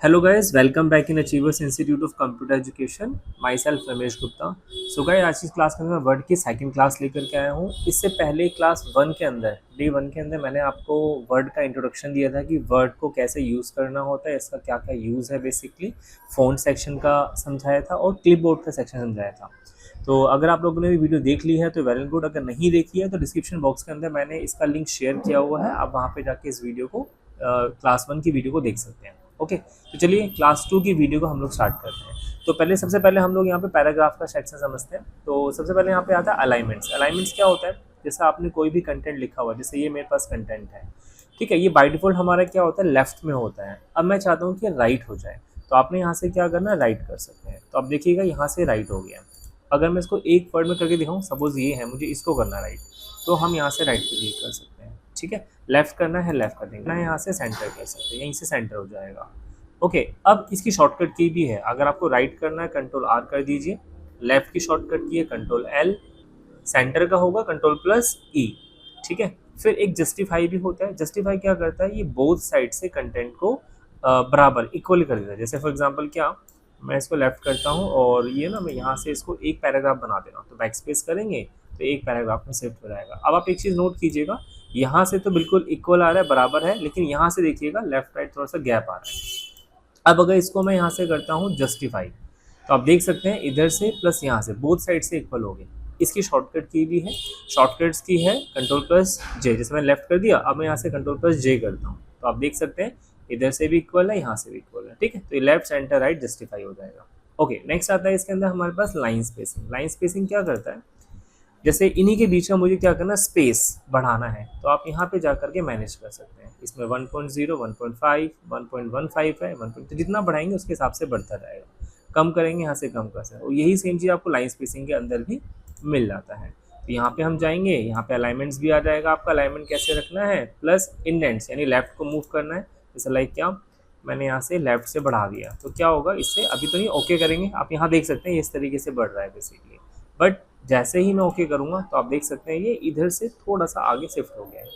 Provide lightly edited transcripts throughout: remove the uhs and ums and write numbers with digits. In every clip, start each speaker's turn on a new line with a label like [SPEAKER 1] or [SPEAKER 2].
[SPEAKER 1] Hello guys, welcome back in Achievers Institute of Computer Education. Myself Ramesh Gupta. So guys, आज की class में मैं word की सेकंड क्लास लेकर के आया हूँ. इससे पहले क्लास वन के अंदर डे वन के अंदर मैंने आपको वर्ड का इंट्रोडक्शन दिया था कि वर्ड को कैसे यूज़ करना होता है, इसका क्या क्या यूज़ है. बेसिकली फ़ॉन्ट सेक्शन का समझाया था और क्लिपबोर्ड का सेक्शन समझाया था. तो अगर आप लोगों ने भी वीडियो देख ली है तो वेल एंड गुड. अगर नहीं देखी है तो डिस्क्रिप्शन बॉक्स के अंदर मैंने इसका लिंक शेयर किया हुआ है. आप वहाँ पे जाके इस वीडियो को क्लास वन की वीडियो को देख सकते हैं. ओके, तो चलिए क्लास टू की वीडियो को हम लोग स्टार्ट करते हैं. तो सबसे पहले हम लोग यहाँ पे पैराग्राफ का सेक्शन समझते हैं. तो सबसे पहले यहाँ पे आता है अलाइनमेंट्स. अलाइनमेंट्स क्या होता है? जैसे आपने कोई भी कंटेंट लिखा हुआ है, जैसे ये मेरे पास कंटेंट है, ठीक है, ये बाय डिफॉल्ट हमारा क्या होता है, लेफ्ट में होता है. अब मैं चाहता हूँ कि राइट हो जाए, तो आपने यहाँ से क्या करना है, राइट कर सकते हैं. तो आप देखिएगा यहाँ से राइट हो गया. अगर मैं इसको एक वर्ड में करके दिखाऊँ, सपोज ये है, मुझे इसको करना राइट, तो हम यहाँ से राइट पे क्लिक कर सकते हैं. ठीक है, लेफ्ट करना है लेफ्ट कर देंगे, यहाँ से सेंटर कर सकते हैं, यहीं से सेंटर हो जाएगा. ओके, अब इसकी शॉर्टकट की भी है. अगर आपको राइट करना है कंट्रोल आर कर दीजिए, लेफ्ट की शॉर्टकट की है कंट्रोल एल, सेंटर का होगा कंट्रोल प्लस ई. ठीक है, फिर एक जस्टिफाई भी होता है. जस्टिफाई क्या करता है, ये बोथ साइड से कंटेंट को बराबर इक्वल कर देता है. जैसे फॉर एग्जांपल क्या, मैं इसको लेफ्ट करता हूँ और ये ना मैं यहाँ से इसको एक पैराग्राफ बना दे रहा हूँ, तो बैक स्पेस करेंगे तो एक पैराग्राफ में शिफ्ट हो जाएगा. अब आप एक चीज़ नोट कीजिएगा, यहाँ से तो बिल्कुल इक्वल आ रहा है, बराबर है, लेकिन यहाँ से देखिएगा लेफ्ट राइट थोड़ा सा गैप आ रहा है. अब अगर इसको मैं यहाँ से करता हूँ जस्टिफाई, तो आप देख सकते हैं इधर से प्लस यहाँ से बोथ साइड से इक्वल हो गए. इसकी शॉर्टकट की भी है, शॉर्टकट्स की है कंट्रोल प्लस जे. जैसे मैंने लेफ्ट कर दिया, अब मैं यहाँ से कंट्रोल प्लस जे करता हूँ, तो आप देख सकते हैं इधर से भी इक्वल है, यहाँ से भी इक्वल है. ठीक है, तो ये लेफ्ट सेंटर राइट जस्टिफाई हो जाएगा. ओके, नेक्स्ट आता है इसके अंदर हमारे पास लाइन स्पेसिंग. लाइन स्पेसिंग क्या करता है, जैसे इन्हीं के बीच में मुझे क्या करना, स्पेस बढ़ाना है, तो आप यहाँ पे जा करके मैनेज कर सकते हैं. इसमें 1.0, 1.5, 1.15 है, 1. तो जितना बढ़ाएंगे उसके हिसाब से बढ़ता रहेगा. कम करेंगे यहाँ से कम कर सकते हैं. और यही सेम चीज़ आपको लाइन स्पेसिंग के अंदर भी मिल जाता है. तो यहाँ पे हम जाएंगे, यहाँ पे अलाइनमेंट्स भी आ जाएगा. आपका अलाइनमेंट कैसे रखना है, प्लस इंडेंट्स यानी लेफ्ट को मूव करना है. जैसे लाइक क्या, मैंने यहाँ से लेफ्ट से बढ़ा दिया, तो क्या होगा इससे, अभी तो नहीं, ओके करेंगे, आप यहाँ देख सकते हैं इस तरीके से बढ़ रहा है बेसिकली. बट जैसे ही मैं ओके करूँगा तो आप देख सकते हैं ये इधर से थोड़ा सा आगे शिफ्ट हो गया है.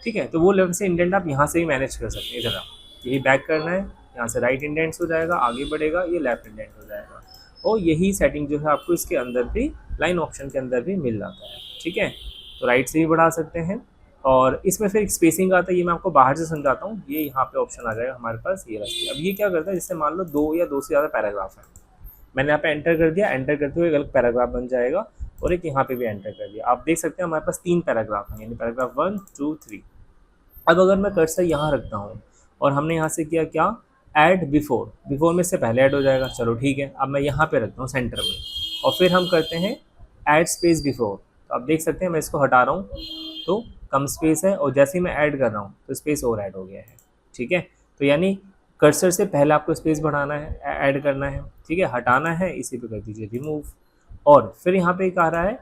[SPEAKER 1] ठीक है, तो वो लेफ्ट से इंडेंट आप यहाँ से भी मैनेज कर सकते हैं. इधर आप यही बैक करना है, यहाँ से राइट इंडेंट्स हो जाएगा, आगे बढ़ेगा, ये लेफ्ट इंडेंट हो जाएगा. और यही सेटिंग जो है आपको इसके अंदर भी लाइन ऑप्शन के अंदर भी मिल जाता है. ठीक है, तो राइट से भी बढ़ा सकते हैं. और इसमें फिर स्पेसिंग आता है, ये मैं आपको बाहर से समझाता हूँ. ये यहाँ पे ऑप्शन आ जाएगा हमारे पास, ये रखिए. अब ये क्या करता है, जैसे मान लो दो या दो से ज़्यादा पैराग्राफ है, मैंने यहाँ पे एंटर कर दिया, एंटर करते हुए एक अलग पैराग्राफ बन जाएगा, और एक यहाँ पे भी एंटर कर दिया. आप देख सकते हैं हमारे पास 3 पैराग्राफ हैं, यानी पैराग्राफ 1, 2, 3. अब अगर मैं कर्सर यहाँ रखता हूँ और हमने यहाँ से किया क्या, ऐड बिफोर, बिफोर में से पहले ऐड हो जाएगा, चलो ठीक है. अब मैं यहाँ पे रखता हूँ सेंटर में, और फिर हम करते हैं ऐड स्पेस बिफोर. तो आप देख सकते हैं मैं इसको हटा रहा हूँ तो कम स्पेस है, और जैसे ही मैं ऐड कर रहा हूँ तो स्पेस और ऐड हो गया है. ठीक है, तो यानी कर्सर से पहले आपको स्पेस बढ़ाना है, ऐड करना है. ठीक है, हटाना है, इसी पे कर दीजिए रिमूव. और फिर यहाँ पे कह रहा है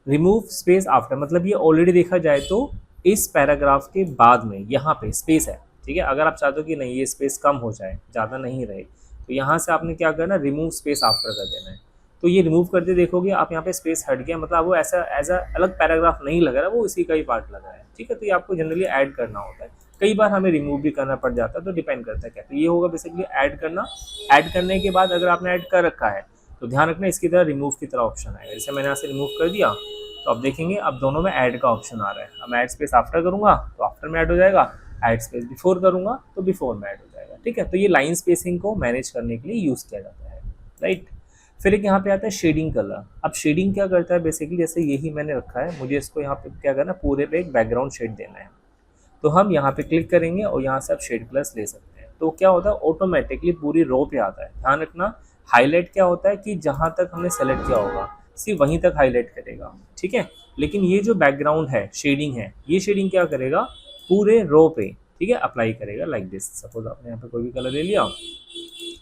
[SPEAKER 1] रिमूव स्पेस आफ्टर, मतलब ये ऑलरेडी देखा जाए तो इस पैराग्राफ के बाद में यहाँ पे स्पेस है. ठीक है, अगर आप चाहते हो कि नहीं ये स्पेस कम हो जाए, ज़्यादा नहीं रहे, तो यहाँ से आपने क्या करना, रिमूव स्पेस आफ्टर कर देना है. तो ये रिमूव करते देखोगे आप यहाँ पे स्पेस हट गया, मतलब वो ऐसा एज अ अलग पैराग्राफ नहीं लग रहा, वो इसी का ही पार्ट लगा है. ठीक है, तो ये आपको जनरली ऐड करना होता है. कई बार हमें रिमूव भी करना पड़ जाता है, तो डिपेंड करता है क्या. तो ये होगा बेसिकली ऐड करना. ऐड करने के बाद अगर आपने ऐड कर रखा है तो ध्यान रखना इसकी तरह रिमूव की तरह ऑप्शन आएगा. जैसे मैंने यहाँ से रिमूव कर दिया, तो आप देखेंगे अब दोनों में ऐड का ऑप्शन आ रहा है. अब मैं ऐड स्पेस आफ्टर करूँगा तो आफ्टर में ऐड हो जाएगा, ऐड स्पेस बिफोर करूँगा तो बिफोर में ऐड हो जाएगा. ठीक है, तो ये लाइन स्पेसिंग को मैनेज करने के लिए यूज़ किया जाता है. राइट, फिर एक यहाँ पे आता है शेडिंग कलर. अब शेडिंग क्या करता है बेसिकली, जैसे यही मैंने रखा है, मुझे इसको यहाँ पे क्या करना, पूरे पे एक बैकग्राउंड शेड देना है, तो हम यहाँ पे क्लिक करेंगे और यहाँ से आप शेड प्लस ले सकते हैं. तो क्या होता है, ऑटोमेटिकली पूरी रो पे आता है. ध्यान रखना, हाईलाइट क्या होता है कि जहाँ तक हमने सेलेक्ट किया होगा सिर्फ वहीं तक हाईलाइट करेगा. ठीक है, लेकिन ये जो बैकग्राउंड है, शेडिंग है, ये शेडिंग क्या करेगा, पूरे रो पे, ठीक है, अप्लाई करेगा. लाइक दिस, सपोज आपने यहाँ पे कोई भी कलर ले लिया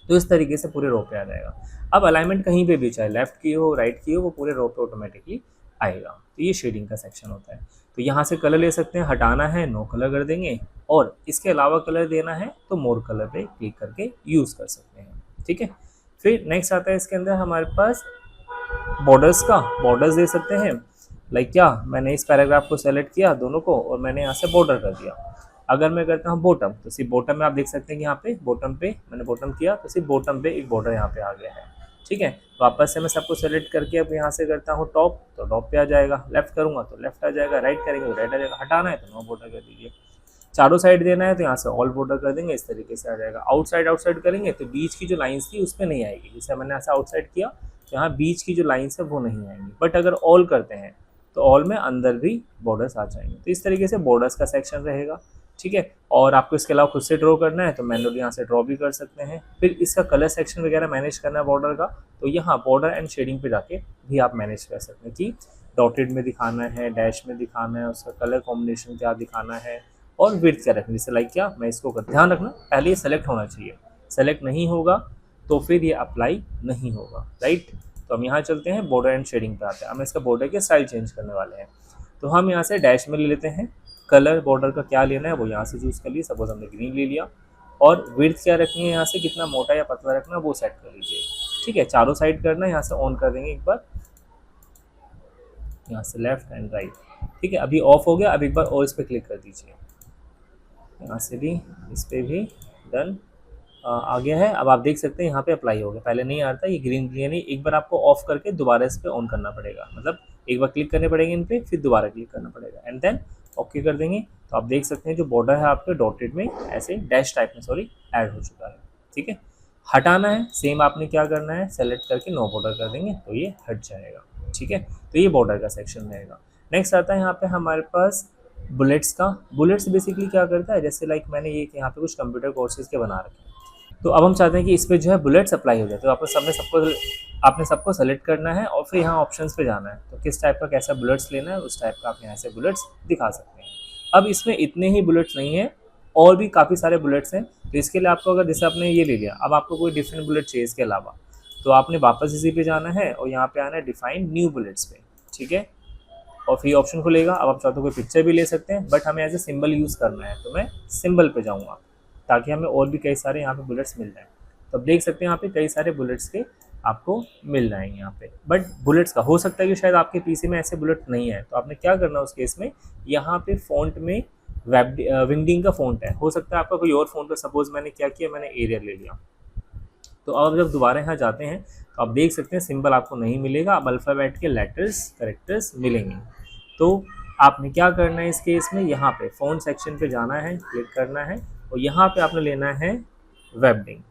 [SPEAKER 1] तो इस तरीके से पूरे रो पे आ जाएगा. अब अलाइनमेंट कहीं पे भी, चाहे लेफ्ट की हो राइट की हो, वो पूरे रो पे ऑटोमेटिकली आएगा. तो ये शेडिंग का सेक्शन होता है. तो यहाँ से कलर ले सकते हैं, हटाना है नो कलर कर देंगे, और इसके अलावा कलर देना है तो मोर कलर पे क्लिक करके यूज़ कर सकते हैं. ठीक है, फिर नेक्स्ट आता है इसके अंदर हमारे पास बॉर्डर्स का. बॉर्डर्स दे सकते हैं, लाइक क्या, मैंने इस पैराग्राफ को सेलेक्ट किया दोनों को, और मैंने यहाँ से बॉर्डर कर दिया. अगर मैं करता हूँ बॉटम, तो सिर्फ बॉटम में आप देख सकते हैं कि यहाँ पे बॉटम पे मैंने बॉटम किया तो सिर्फ बॉटम पे एक बॉर्डर यहाँ पे आ गया है। ठीक है, वापस से मैं सबको सेलेक्ट करके अब यहाँ से करता हूँ टॉप, तो टॉप पे आ जाएगा, लेफ्ट करूँगा तो लेफ्ट आ जाएगा, राइट करेंगे तो राइट आ जाएगा, हटाना है तो नो बॉर्डर कर दीजिए, चारों साइड देना है तो यहाँ से ऑल बॉर्डर कर देंगे, इस तरीके से आ जाएगा। आउटसाइड करेंगे तो बीच की जो लाइंस थी उस पर नहीं आएगी, जैसे मैंने ऐसा आउटसाइड किया तो यहाँ बीच की जो लाइंस है वो नहीं आएंगी। बट अगर ऑल करते हैं तो ऑल में अंदर भी बॉर्डर्स आ जाएंगे। तो इस तरीके से बॉर्डर्स का सेक्शन रहेगा। ठीक है, और आपको इसके अलावा खुद से ड्रॉ करना है तो मैनुअली यहाँ से ड्रॉ भी कर सकते हैं। फिर इसका कलर सेक्शन वगैरह मैनेज करना है बॉर्डर का, तो यहाँ बॉर्डर एंड शेडिंग पे जाके भी आप मैनेज कर सकते हैं कि डॉटेड में दिखाना है, डैश में दिखाना है, उसका कलर कॉम्बिनेशन क्या दिखाना है और विड्थ क्या रखनी है। जैसे लाइक क्या मैं इसको कर, ध्यान रखना पहले ये सेलेक्ट होना चाहिए, सेलेक्ट नहीं होगा तो फिर ये अप्लाई नहीं होगा, राइट। तो हम यहाँ चलते हैं बॉर्डर एंड शेडिंग पे आते हैं। हम इसका बॉर्डर के स्टाइल चेंज करने वाले हैं, तो हम यहाँ से डैश में ले लेते हैं। कलर बॉर्डर का क्या लेना है वो यहाँ से चूज़ कर लिए, सपोज हमने ग्रीन ले लिया। और विड्थ क्या रखनी है, यहाँ से कितना मोटा या पतला रखना है वो सेट कर लीजिए। ठीक है, चारों साइड करना है, यहाँ से ऑन कर देंगे एक बार, यहाँ से लेफ्ट एंड राइट। ठीक है, अभी ऑफ हो गया, अब एक बार और इस पर क्लिक कर दीजिए, यहाँ से भी इस पर भी डन आ गया है। अब आप देख सकते हैं यहाँ पे अप्लाई हो गया, पहले नहीं आ रहा था, ये ग्रीन ग्रीन नहीं, एक बार आपको ऑफ करके दोबारा इस पर ऑन करना पड़ेगा, मतलब एक बार क्लिक करने पड़ेंगे इन पे, फिर दोबारा क्लिक करना पड़ेगा एंड देन ओके कर देंगे। तो आप देख सकते हैं जो बॉर्डर है आपके डॉटेड में ऐसे डैश टाइप में ऐड हो चुका है। ठीक है, हटाना है, सेम आपने क्या करना है, सेलेक्ट करके नो बॉर्डर कर देंगे तो ये हट जाएगा। ठीक है, तो ये बॉर्डर का सेक्शन रहेगा। नेक्स्ट आता है यहाँ पे हमारे पास बुलेट्स का। बुलेट्स बेसिकली क्या करता है, जैसे लाइक मैंने ये यहाँ पे कुछ कंप्यूटर कोर्सेज के बना रखे हैं, तो अब हम चाहते हैं कि इस पर जो है बुलेट्स अप्लाई हो जाए। तो आपने सबको सेलेक्ट करना है और फिर यहाँ ऑप्शंस पे जाना है, तो किस टाइप का कैसा बुलेट्स लेना है उस टाइप का आप यहाँ से बुलेट्स दिखा सकते हैं। अब इसमें इतने ही बुलेट्स नहीं है, और भी काफ़ी सारे बुलेट्स हैं। तो इसके लिए आपको, अगर जैसे आपने ये ले लिया, अब आपको कोई डिफरेंट बुलेट चाहिए इसके अलावा, तो आपने वापस इसी पे जाना है और यहाँ पे आना है डिफाइन न्यू बुलेट्स पे। ठीक है, और फिर ऑप्शन खुलेगा। अब आप चाहते हो कोई पिक्चर भी ले सकते हैं, बट हमें एज ए सिंबल यूज़ करना है, तो मैं सिंबल पे जाऊँगा ताकि हमें और भी कई सारे यहाँ पे बुलेट्स मिल जाएँ। तो आप देख सकते हैं यहाँ पे कई सारे बुलेट्स के आपको मिल जाएंगे यहाँ पे। बट बुलेट्स का हो सकता है कि शायद आपके पीसी में ऐसे बुलेट नहीं है, तो आपने क्या करना है उस केस में, यहाँ पे फ़ॉन्ट में विंगडिंग का फ़ॉन्ट है, हो सकता है आपका कोई और फ़ॉन्ट हो। सपोज मैंने क्या किया, मैंने एरियल ले लिया। तो अब जब दोबारा यहाँ जाते हैं तो आप देख सकते हैं सिंबल आपको नहीं मिलेगा, अब अल्फ़ाबेट के लेटर्स करेक्टर्स मिलेंगे। तो आपने क्या करना है इस केस में, यहाँ पे फ़ॉन्ट सेक्शन पे जाना है, क्लिक करना है और यहाँ पे आपने लेना है वेबडिंग।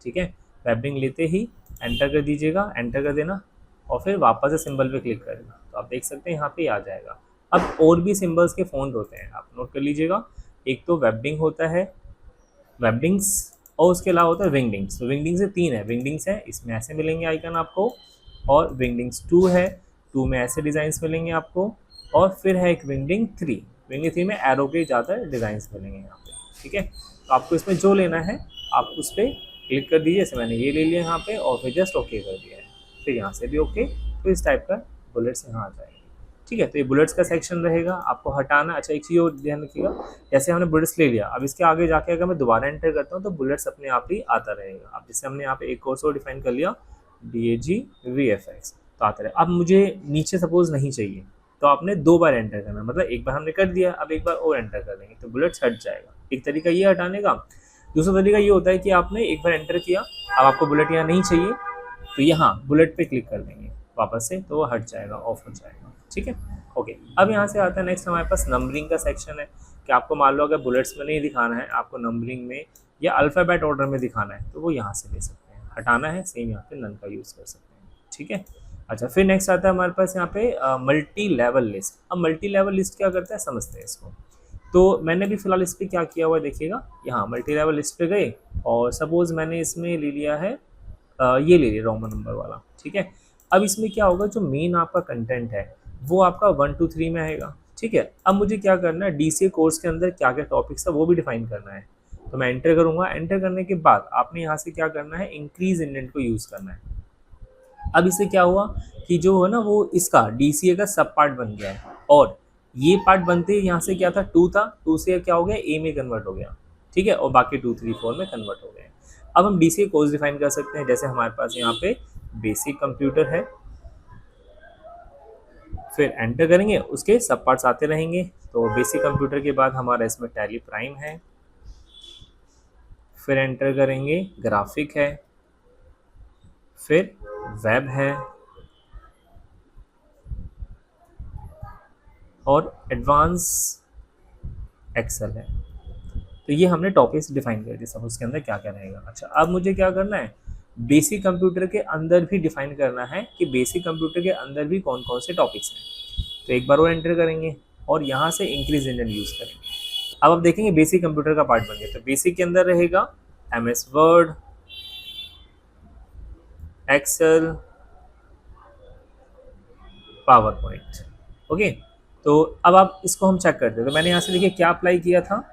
[SPEAKER 1] ठीक है, वेबडिंग लेते ही एंटर कर दीजिएगा, एंटर कर देना और फिर वापस से सिंबल पे क्लिक करेगा, तो आप देख सकते हैं यहाँ पे आ जाएगा। अब और भी सिंबल्स के फ़ॉन्ट होते हैं, आप नोट कर लीजिएगा। एक तो वेबडिंग होता है, वेबडिंग्स, और उसके अलावा होता है विंगडिंग्स। तो विंगडिंग्स से 3 है, विंगडिंग्स है इसमें ऐसे मिलेंगे आइकन आपको, और विंगडिंग्स 2 है, 2 में ऐसे डिज़ाइंस मिलेंगे आपको, और फिर है एक विंगडिंग 3, विंगडिंग 3 में एरो के ज़्यादा डिज़ाइंस मिलेंगे यहाँ पे। ठीक है, तो आपको इसमें जो लेना है आप उस पर क्लिक कर दीजिए, जैसे मैंने ये ले लिया यहाँ पे और फिर जस्ट ओके कर दिया है, फिर यहाँ से भी ओके। तो इस टाइप का बुलेट्स यहाँ आ जाएंगे। ठीक है, तो ये बुलेट्स का सेक्शन रहेगा, आपको हटाना। अच्छा, एक चीज़ और ध्यान रखिएगा, जैसे हमने बुलेट्स ले लिया, अब इसके आगे जाके अगर मैं दोबारा एंटर करता हूँ तो बुलेट्स अपने आप ही आता रहेगा। अब जैसे हमने यहाँ पे एक कोर्स और डिफाइन कर लिया DAG VFX, तो आता रहे। अब मुझे नीचे सपोज नहीं चाहिए, तो आपने 2 बार एंटर करना, मतलब एक बार हमने कर दिया, अब एक बार और एंटर कर देंगे तो बुलेट्स हट जाएगा। एक तरीका ये हटाने का। दूसरा तरीका ये होता है कि आपने एक बार एंटर किया, अब आपको बुलेट यहाँ नहीं चाहिए, तो यहाँ बुलेट पे क्लिक कर देंगे वापस से, तो वो हट जाएगा, ऑफ हो जाएगा। ठीक है, ओके। अब यहाँ से आता है नेक्स्ट हमारे पास नंबरिंग का सेक्शन है, कि आपको मान लो अगर बुलेट्स में नहीं दिखाना है, आपको नंबरिंग में या अल्फ़ाबेट ऑर्डर में दिखाना है, तो वो यहाँ से ले सकते हैं। हटाना है, सेम यहाँ पे नन का यूज़ कर सकते हैं। ठीक है, अच्छा, फिर नेक्स्ट आता है हमारे पास यहाँ पे मल्टी लेवल लिस्ट। अब मल्टी लेवल लिस्ट क्या करता है, समझते हैं इसको। तो मैंने भी फिलहाल इस पर क्या किया हुआ है देखिएगा, यहाँ मल्टी लेवल लिस्ट पे गए और सपोज मैंने इसमें ले लिया है ये ले लिया रोमन नंबर वाला। ठीक है, अब इसमें क्या होगा, जो मेन आपका कंटेंट है वो आपका 1 2 3 में आएगा। ठीक है, अब मुझे क्या करना है, DCA कोर्स के अंदर क्या क्या टॉपिक्स है वो भी डिफाइन करना है। तो मैं एंटर करूँगा, एंटर करने के बाद आपने यहाँ से क्या करना है, इंक्रीज इंडेंट को यूज़ करना है। अब इससे क्या हुआ कि जो है ना वो इसका DCA का सब पार्ट बन गया है, और ये पार्ट बनते ही यहाँ से क्या था 2 था, 2 से क्या हो गया A में कन्वर्ट हो गया। ठीक है, और बाकी 2 3 4 में कन्वर्ट हो गए। अब हम DCA कोर्स डिफाइन कर सकते हैं, जैसे हमारे पास यहाँ पे बेसिक कंप्यूटर है, फिर एंटर करेंगे, उसके सब पार्ट्स आते रहेंगे। तो बेसिक कंप्यूटर के बाद हमारा इसमें टैली प्राइम है, फिर एंटर करेंगे ग्राफिक है, फिर वेब है और एडवांस एक्सेल है। तो ये हमने टॉपिक्स डिफाइन कर दिए सब, उसके अंदर क्या क्या रहेगा। अच्छा, अब मुझे क्या करना है, बेसिक कंप्यूटर के अंदर भी डिफाइन करना है कि बेसिक कंप्यूटर के अंदर भी कौन कौन से टॉपिक्स हैं। तो एक बार वो एंटर करेंगे और यहाँ से इंक्रीज इंडेंट यूज़ करेंगे। अब आप देखेंगे बेसिक कंप्यूटर का पार्ट बन गया। तो बेसिक के अंदर रहेगा MS Word, Excel, PowerPoint. Okay, तो अब आप इसको हम चेक करते हैं। तो मैंने यहाँ से देखिए क्या अप्लाई किया था,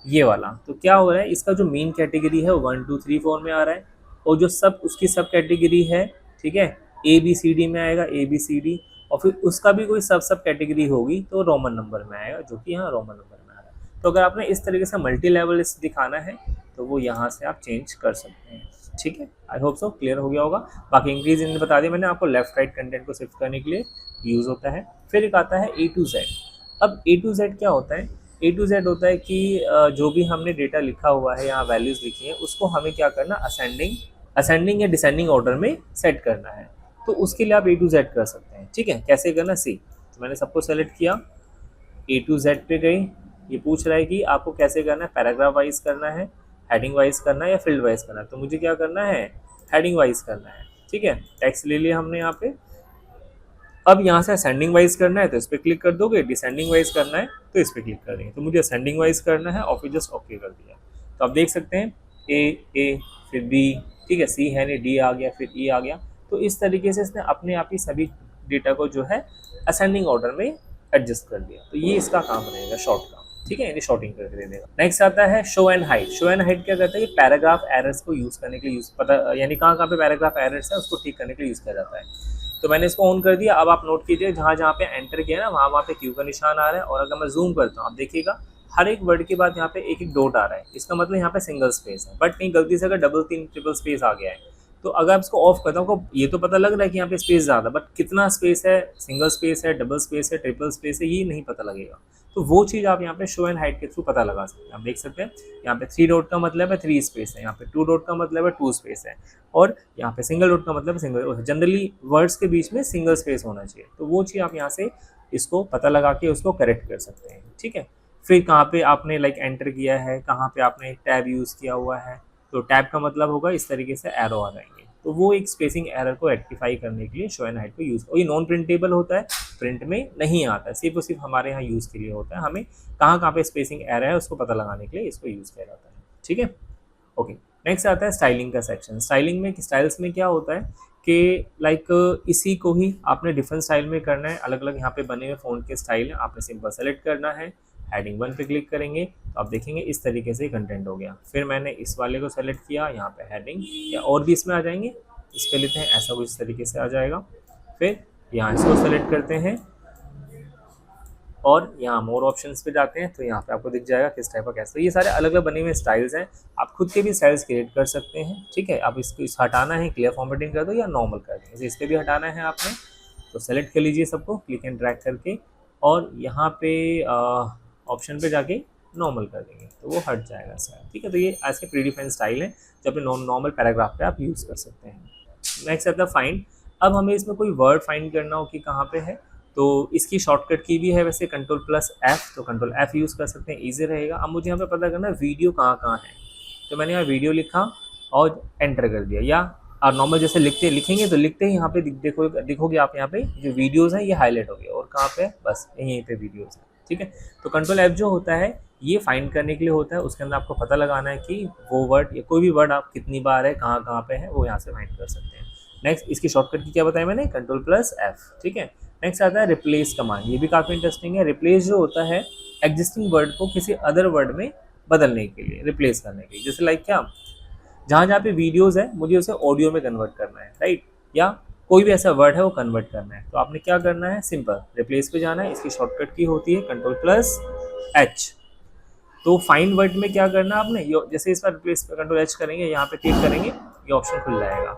[SPEAKER 1] ये वाला। तो क्या हो रहा है, इसका जो मेन कैटेगरी है वो 1 2 3 4 में आ रहा है, और जो सब उसकी सब कैटेगरी है, ठीक है, ABCD में आएगा, ABCD, और फिर उसका भी कोई सब कैटेगरी होगी तो रोमन नंबर में आएगा, जो कि यहाँ रोमन नंबर में आ रहा है। तो अगर आपने इस तरीके से मल्टी लेवल दिखाना है तो वो यहाँ से आप चेंज कर सकते हैं। ठीक है, आई होप सो क्लियर हो गया होगा। बाकी इंक्रीज इन बता दिया मैंने आपको, लेफ्ट राइट कंटेंट को शिफ्ट करने के लिए यूज़ होता है। फिर एक आता है A to Z। अब A to Z क्या होता है, A to Z होता है कि जो भी हमने डेटा लिखा हुआ है, यहाँ वैल्यूज़ लिखी हैं, उसको हमें क्या करना, असेंडिंग या डिसेंडिंग ऑर्डर में सेट करना है। तो उसके लिए आप A to Z कर सकते हैं। ठीक है, कैसे करना, सी। तो मैंने सबको सेलेक्ट किया, A to Z पे गई। ये पूछ रहा है कि आपको कैसे करना है, पैराग्राफ वाइज करना है, हेडिंग वाइज करना है या फील्ड वाइज करना है। तो मुझे क्या करना है, हेडिंग वाइज करना है। ठीक है, टेक्स्ट ले लिया हमने यहाँ पे। अब यहाँ से असेंडिंग वाइज करना है तो इस पर क्लिक कर दोगे, डिसेंडिंग वाइज करना है तो इस पर क्लिक कर देंगे। तो मुझे असेंडिंग वाइज करना है और फिर जस्ट ओके कर दिया। तो आप देख सकते हैं ए फिर बी, ठीक है, सी है नहीं, डी आ गया, फिर ई आ गया। तो इस तरीके से इसने अपने आप ही सभी डेटा को जो है असेंडिंग ऑर्डर में एडजस्ट कर दिया। तो ये इसका काम रहेगा, शॉर्ट काम। ठीक है, यानी शॉर्टिंग करके दे देगा। नेक्स्ट आता है show and hide. Show and hide क्या करता है, कि पैराग्राफ एरर्स को यूज़ करने के लिए पता, यानी कहाँ कहाँ पे पैराग्राफ एरर्स है उसको ठीक करने के लिए यूज़ किया जाता है। तो मैंने इसको ऑन कर दिया। अब आप नोट कीजिए, जहाँ जहाँ पे एंटर किया ना, वहाँ पे क्यू का निशान आ रहा है। और अगर मैं जूम करता हूँ, आप देखिएगा हर एक वर्ड के बाद यहाँ पे एक एक डॉट आ रहा है। इसका मतलब यहाँ पे सिंगल स्पेस है, बट नहीं, गलती से अगर डबल ट्रिपल स्पेस आ गया है तो अगर आप इसको ऑफ करता हूँ, ये तो पता लग रहा है कि यहाँ पे स्पेस ज़्यादा, बट कितना स्पेस है, सिंगल स्पेस है, डबल स्पेस है, ट्रिपल स्पेस है, ये नहीं पता लगेगा। तो वो चीज़ आप यहाँ पे शो एंड हाइड के थ्रू पता लगा सकते हैं। आप देख सकते हैं यहाँ पे 3 डॉट का मतलब है 3 स्पेस है, यहाँ पे 2 डॉट का मतलब है 2 स्पेस है, और यहाँ पे सिंगल डॉट का मतलब है सिंगल। जनरली वर्ड्स के बीच में सिंगल स्पेस होना चाहिए। तो वो चीज़ आप यहाँ से इसको पता लगा के उसको करेक्ट कर सकते हैं। ठीक है, फिर कहाँ पे आपने लाइक एंटर किया है, कहाँ पे आपने टैब यूज़ किया हुआ है, तो टैब का मतलब होगा इस तरीके से एरो आ जाएंगे। तो वो एक स्पेसिंग एरर को रेक्टिफाई करने के लिए शो एंड हाइड को यूज़, और ये नॉन प्रिंटेबल होता है, प्रिंट में नहीं आता है, सिर्फ और सिर्फ हमारे यहाँ यूज़ के लिए होता है। हमें कहाँ कहाँ पे स्पेसिंग एरर है उसको पता लगाने के लिए इसको यूज़ किया जाता है। ठीक है, ओके। नेक्स्ट आता है स्टाइलिंग का सेक्शन। स्टाइलिंग में, स्टाइल्स में क्या होता है कि लाइक इसी को ही आपने डिफरेंट स्टाइल में करना है। अलग अलग यहाँ पे बने हुए फ़ॉन्ट के स्टाइल हैं, आपने सिंपल सेलेक्ट करना है, हेडिंग 1 पे क्लिक करेंगे तो आप देखेंगे इस तरीके से कंटेंट हो गया। फिर मैंने इस वाले को सेलेक्ट किया, यहाँ पे हेडिंग, या और भी इसमें आ जाएंगे, इस पे लेते हैं, ऐसा कुछ इस तरीके से आ जाएगा। फिर यहाँ इसको सेलेक्ट करते हैं और यहाँ मोर ऑप्शंस पे जाते हैं, तो यहाँ पे आपको दिख जाएगा किस टाइप का कैसा। ये सारे अलग अलग बने हुए स्टाइल्स हैं, आप खुद के भी स्टाइल्स क्रिएट कर सकते हैं। ठीक है, आप इसको हटाना है, क्लियर फॉर्मेटिंग कर दो या नॉर्मल कर दो। जैसे इस पर भी हटाना है आपने, तो सेलेक्ट कर लीजिए सबको, क्लिक एंड ड्रैग करके, और यहाँ पे ऑप्शन पे जाके नॉर्मल कर देंगे तो वो हट जाएगा सर। ठीक है, तो ये ऐसे प्रीडिफाइंड स्टाइल है जो अपने नॉर्मल पैराग्राफ पे आप यूज़ कर सकते हैं। नेक्स्ट आता है फाइंड। अब हमें इसमें कोई वर्ड फाइंड करना हो कि कहाँ पे है, तो इसकी शॉर्टकट की भी है वैसे Ctrl+F, तो Ctrl+F यूज़ कर सकते हैं, ईजी रहेगा। अब मुझे यहाँ पे पता करना है वीडियो कहाँ कहाँ है, तो मैंने यहाँ वीडियो लिखा और एंटर कर दिया। या और नॉर्मल जैसे लिखेंगे तो लिखते ही यहाँ पे देखोगे आप, यहाँ पे जो वीडियोज़ हैं ये हाईलाइट हो गया, और कहाँ पे, बस यहीं पे वीडियोज़ हैं। ठीक है, तो Ctrl+F जो होता है ये फाइंड करने के लिए होता है। उसके अंदर आपको पता लगाना है कि वो वर्ड या कोई भी वर्ड आप कितनी बार है, कहाँ कहाँ पे है, वो यहाँ से फाइंड कर सकते हैं। नेक्स्ट, इसकी शॉर्टकट की क्या बताया मैंने, Ctrl+F। ठीक है, नेक्स्ट आता है रिप्लेस कमांड। ये भी काफ़ी इंटरेस्टिंग है। रिप्लेस जो होता है एग्जिस्टिंग वर्ड को किसी अदर वर्ड में बदलने के लिए, रिप्लेस करने के लिए। जैसे लाइक क्या, जहाँ जहाँ पे वीडियोज़ है मुझे उसे ऑडियो में कन्वर्ट करना है, राइट, या कोई भी ऐसा वर्ड है वो कन्वर्ट करना है, तो आपने क्या करना है, सिंपल रिप्लेस पे जाना है। इसकी शॉर्टकट की होती है Ctrl+H। तो फाइंड वर्ड में क्या करना है आपने, जैसे इस पर रिप्लेस पे Ctrl+H करेंगे, यहाँ पे क्लिक करेंगे, ये ऑप्शन खुल जाएगा।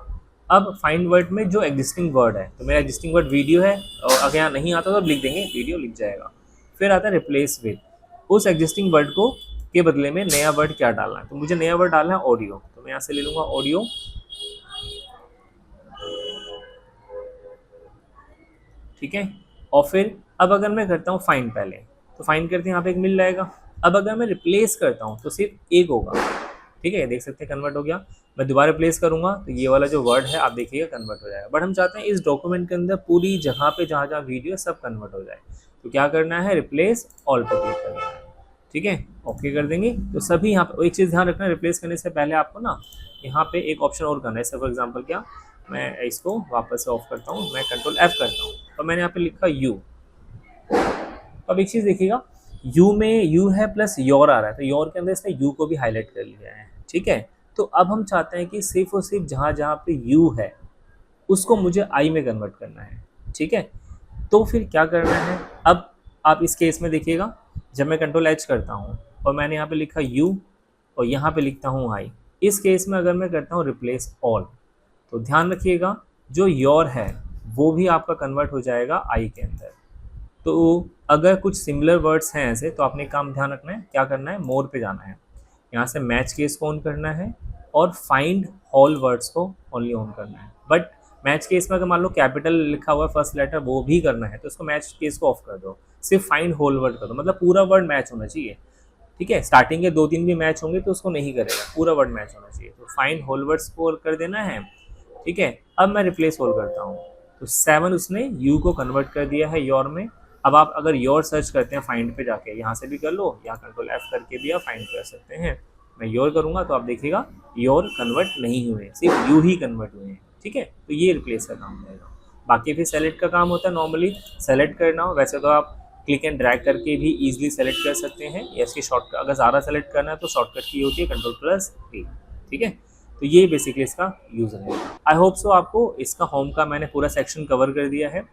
[SPEAKER 1] अब फाइंड वर्ड में जो एग्जिस्टिंग वर्ड है, तो मेरा एग्जिस्टिंग वर्ड वीडियो है, और अगर यहाँ नहीं आता तो लिख देंगे वीडियो, लिख जाएगा। फिर आता है रिप्लेस विद, उस एग्जिस्टिंग वर्ड को के बदले में नया वर्ड क्या डालना है, तो मुझे नया वर्ड डालना है ऑडियो, तो मैं यहाँ से ले लूँगा ऑडियो। ठीक है, और फिर अब अगर मैं करता हूँ फाइंड पहले, तो फाइंड करते हैं यहाँ पे एक मिल जाएगा। अब अगर मैं रिप्लेस करता हूँ तो सिर्फ एक होगा। ठीक है, देख सकते हैं कन्वर्ट हो गया। मैं दोबारा रिप्लेस करूंगा तो ये वाला जो वर्ड है आप देखिएगा कन्वर्ट हो जाएगा। बट हम चाहते हैं इस डॉक्यूमेंट के अंदर पूरी जगह पे जहाँ जहाँ वीडियो सब कन्वर्ट हो जाए, तो क्या करना है, रिप्लेस ऑल पे क्लिक करना है। ठीक है, ओके कर देंगे तो सभी यहाँ पे। एक चीज़ ध्यान रखना, रिप्लेस करने से पहले आपको ना यहाँ पे एक ऑप्शन और करना है। फॉर एग्जाम्पल क्या, मैं इसको वापस से ऑफ करता हूँ, मैं कंट्रोल F करता हूँ और मैंने यहाँ पे लिखा यू। अब एक चीज़ देखिएगा, यू में यू है प्लस योर आ रहा है, तो योर के अंदर इसने यू को भी हाईलाइट कर लिया है। ठीक है, तो अब हम चाहते हैं कि सिर्फ और सिर्फ जहाँ जहाँ पे यू है उसको मुझे आई में कन्वर्ट करना है। ठीक है, तो फिर क्या करना है, अब आप इस केस में देखिएगा, जब मैं कंट्रोल H करता हूँ और मैंने यहाँ पे लिखा यू और यहाँ पे लिखता हूँ आई, इस केस में अगर मैं करता हूँ रिप्लेस ऑल, तो ध्यान रखिएगा जो योर है वो भी आपका कन्वर्ट हो जाएगा आई के अंदर। तो अगर कुछ सिमिलर वर्ड्स हैं ऐसे, तो आपने काम ध्यान रखना है, क्या करना है, मोर पे जाना है, यहाँ से मैच केस को ऑन करना है और फाइंड ऑल वर्ड्स को ओनली ऑन करना है। बट मैच केस में अगर मान लो कैपिटल लिखा हुआ है फर्स्ट लेटर, वो भी करना है, तो उसको मैच केस को ऑफ कर दो, सिर्फ फाइंड होल वर्ड कर दो, मतलब पूरा वर्ड मैच होना चाहिए। ठीक है, स्टार्टिंग के 2-3 भी मैच होंगे तो उसको नहीं करेगा, पूरा वर्ड मैच होना चाहिए, तो फाइंड होल वर्ड्स को कर देना है। ठीक है, अब मैं रिप्लेस ऑल करता हूँ, तो 7 उसने यू को कन्वर्ट कर दिया है योर में। अब आप अगर योर सर्च करते हैं फाइंड पे जाके, यहाँ से भी कर लो या कंट्रोल F करके भी आप फाइंड कर सकते हैं। मैं योर करूँगा तो आप देखिएगा योर कन्वर्ट नहीं हुए, सिर्फ यू ही कन्वर्ट हुए हैं। ठीक है, तो ये रिप्लेस का काम रहेगा। बाकी फिर सेलेक्ट का काम होता है, नॉर्मली सेलेक्ट करना हो, वैसे तो आप क्लिक एंड ड्रैग करके भी ईजिली सेलेक्ट कर सकते हैं, या इसकी शॉर्टकट अगर ज़्यादा सेलेक्ट करना है तो शॉर्टकट की होती है कंट्रोल+P। ठीक है, तो ये बेसिकली इसका यूज़ है। आई होप सो आपको इसका होम का मैंने पूरा सेक्शन कवर कर दिया है,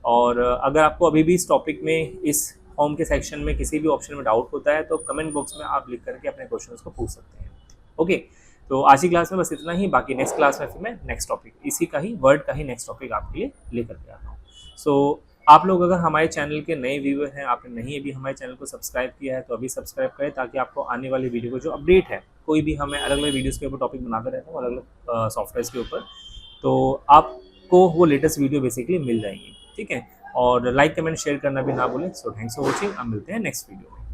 [SPEAKER 1] और अगर आपको अभी भी इस टॉपिक में, इस होम के सेक्शन में किसी भी ऑप्शन में डाउट होता है तो कमेंट बॉक्स में आप लिख करके अपने क्वेश्चंस को पूछ सकते हैं। ओके, तो आज की क्लास में बस इतना ही, बाकी नेक्स्ट क्लास में फिर मैं नेक्स्ट टॉपिक, इसी का ही वर्ड का ही नेक्स्ट टॉपिक आपके लिए लेकर के आता हूँ। सो आप लोग अगर हमारे चैनल के नए व्यूअर हैं, आपने नहीं अभी हमारे चैनल को सब्सक्राइब किया है तो अभी सब्सक्राइब करें, ताकि आपको आने वाली वीडियो को जो अपडेट है, कोई भी हमें अलग अलग वीडियोज़ के ऊपर टॉपिक बनाते रहता हूँ, अलग अलग सॉफ्टवेयर के ऊपर, तो आपको वो लेटेस्ट वीडियो बेसिकली मिल जाएंगी। ठीक है, और लाइक कमेंट शेयर करना भी ना भूलें। सो थैंक्स फॉर वॉचिंग, अब मिलते हैं नेक्स्ट वीडियो में।